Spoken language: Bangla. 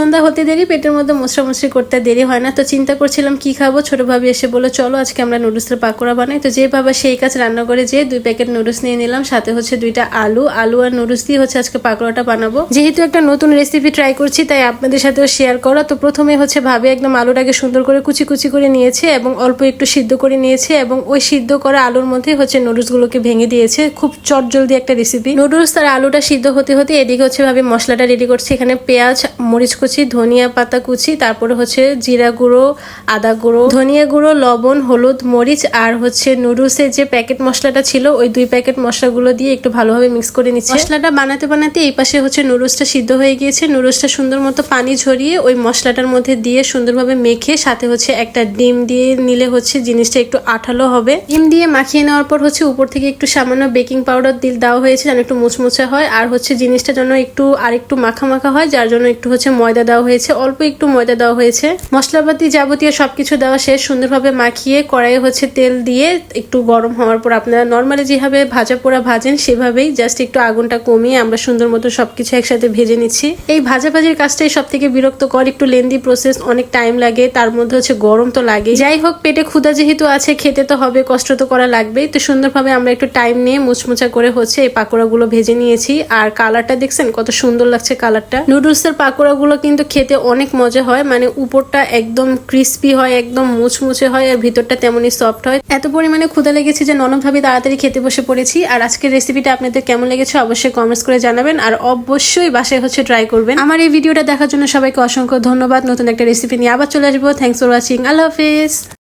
সন্ধ্যা হতে দেরি, পেটের মধ্যে মোছড়ামুছড়ি করতে দেরি হয় না। তো চিন্তা করছিলাম কি খাবো, ছোট ভাবি এসে বলে চলো আজকে আমরা নুডলসের পাকোড়া বানাই। তো যে বাবা সেই কাজ, রান্না করে যে 2 প্যাকেট নুডলস নিয়ে নিলাম, সাথে হচ্ছে 2টা আলু আর নুডলস দিয়ে হচ্ছে আজকে পাকোড়াটা বানাবো। যেহেতু একটা নতুন রেসিপি ট্রাই করছি তাই আপনাদের সাথেও শেয়ার করা। তো প্রথমে হচ্ছে ভাবি একদম আলুটাকে সুন্দর করে কুচি কুচি করে নিয়েছে এবং অল্প একটু সিদ্ধ করে নিয়েছে এবং ওই সিদ্ধ করা আলুর মধ্যে হচ্ছে নুডলস গুলোকে ভেঙে দিয়েছে। খুব চটজলদি একটা রেসিপি। নুডলস আর আলুটা সিদ্ধ হতে হতে এদিকে হচ্ছে ভাবি মশলাটা রেডি করছে। এখানে পেঁয়াজ, মরিচ কুচি, ধনিয়া পাতা কুচি, তারপরে হচ্ছে জিরা গুঁড়ো, আদা গুঁড়ো, ধনিয়া গুঁড়ো, লবণ, হলুদ, মরিচ আর হচ্ছে নুডলসের যে প্যাকেট মশলাটা ছিল ওই 2 প্যাকেট মশলাগুলো দিয়ে একটু ভালোভাবে মিক্স করে নিচ্ছে। মশলাটা বানাতে বানাতে এই পাশে হচ্ছে নুডলসটা সিদ্ধ হয়ে গিয়েছে। নুডলসটা সুন্দর মতো পানি ঝরিয়ে ওই মশলাটার মধ্যে দিয়ে সুন্দরভাবে মেখে সাথে হচ্ছে একটা ডিম দিয়ে নিলে হচ্ছে জিনিসটা একটু আঠালো হবে। ডিম দিয়ে মাখিয়ে নেওয়ার পর হচ্ছে উপর থেকে একটু সামান্য বেকিং পাউডার দেওয়া হয়েছে যেন একটু মুচমুচে হয় আর হচ্ছে জিনিসটা যেন একটু মাখা মাখা হয়, যার জন্য একটু হচ্ছে ময়দা দেওয়া হয়েছে, অল্প একটু ময়দা দেওয়া হয়েছে। মশলাপাতি যাবতীয় সবকিছু দেওয়া শেষ। সুন্দরভাবে মাখিয়ে কড়াইয়ে হচ্ছে তেল দিয়ে একটু গরম হওয়ার পর আপনারা নর্মালি যেভাবে ভাজা পোড়া ভাজেন সেভাবেই জাস্ট একটু আগুনটা কমিয়ে আমরা সুন্দর মতো সবকিছু একসাথে ভেজে নিচ্ছি। এই ভাজাভাজির কাজটাই সব থেকে বিরক্তকর, একটু লেন্দি প্রসেস, অনেক টাইম লাগে, তার মধ্যে হচ্ছে গরম তো লাগে। যাই হোক, পেটে ক্ষুধা যেহেতু আছে, খেতে তো হবে, কষ্ট তো করা লাগবেই। তো সুন্দরভাবে আমরা একটু টাইম নিয়ে মুচমুচা করে হচ্ছে এই পাকোড়াগুলো ভেজে নিয়েছি। আর কালারটা দেখছেন কত সুন্দর লাগছে কালারটা। নুডলসের পাকোড়াগুলো কিন্তু খেতে অনেক মজা হয়, মানে উপরটা একদম ক্রিস্পি হয়, একদম মুচমুচে হয় আর ভিতরটা তেমনই সফট হয়। এত পরিমাণে ক্ষুধা লেগেছে যে ননদভাবে তাড়াতাড়ি খেতে বসে পড়েছি। আর আজকের রেসিপিটা আপনাদের কেমন লেগেছে অবশ্যই কমেন্টস করে জানাবেন আর অবশ্যই বাসায় হচ্ছে ট্রাই করবেন। আমার এই ভিডিওটা দেখার জন্য সবাইকে অসংখ্য ধন্যবাদ। নতুন একটা রেসিপি নিয়ে আবার চলে আসবো। Thanks for watching. আল্লাহ হাফেজ।